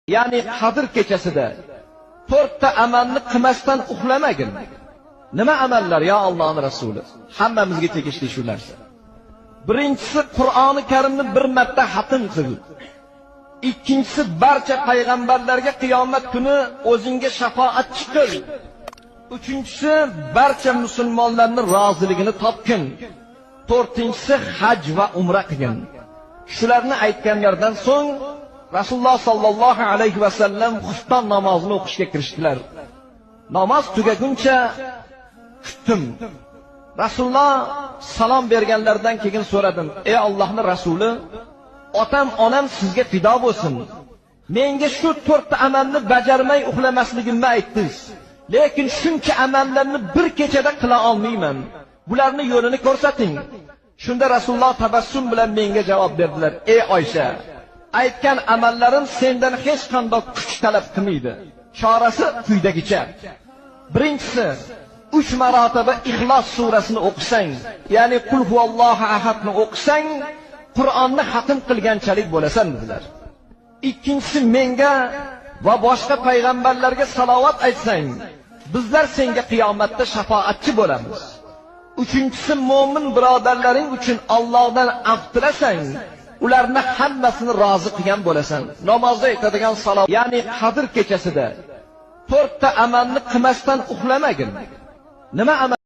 Ya'ni Qadr kechasida 4 ta amalni qilmasdan uxlamagin. Nima amallar ya Allohning rasuli? Hammamizga tegishli shu narsa. Birinchisi Qur'oni Karimni bir marta xatm qil. Ikkinchisi barcha payg'ambarlarga qiyomat kuni o'zingga shafoatchi qil. Uchinchisi barcha musulmonlarning roziligini topgin. To'rtinchisi haj va umra qilgin. Shularni aytganlardan so'ng Rasululloh sallallohu alayhi va sallam xufton namozini o'qishga kirishdilar. Namoz tugaguncha kutdim. Rasululloh salom berganlardan keyin so'radim: "Ey Allohning rasuli, otam, onam sizga fido bo'lsin. Menga shu 4 ta amalni bajarmay uxlamasligimni aytdingiz. Lekin shuncha amallarni bir kechada qila olmayman. Bularni yo'lini ko'rsating." Shunda Rasululloh tabassum bilan menga javob berdilar: "Ey Oysha, aytgan amallarim sendan hech qanday kuch talab qilmaydi. Chorasi quyidagicha. Birinchisi, 3 marotaba Ixlos surasini o'qisang, ya'ni Qul huvallohu ahadni o'qisang, Qur'onni xatm qilganchalik bo'lasan dedilar. Ikkinchisi, menga va boshqa payg'ambarlarga salovat aytsang, bizlar senga qiyomatda shafoatchi bo'lamiz. Uchinchisi, mo'min birodarlaring uchun Allohdan afv tilasang, ularni hammasini rozi qilgan bo'lasan. Namozda aytadigan salovat, ya'ni Qadr kechasida 4 ta amalni qilmasdan uxlamagin. Nima amal?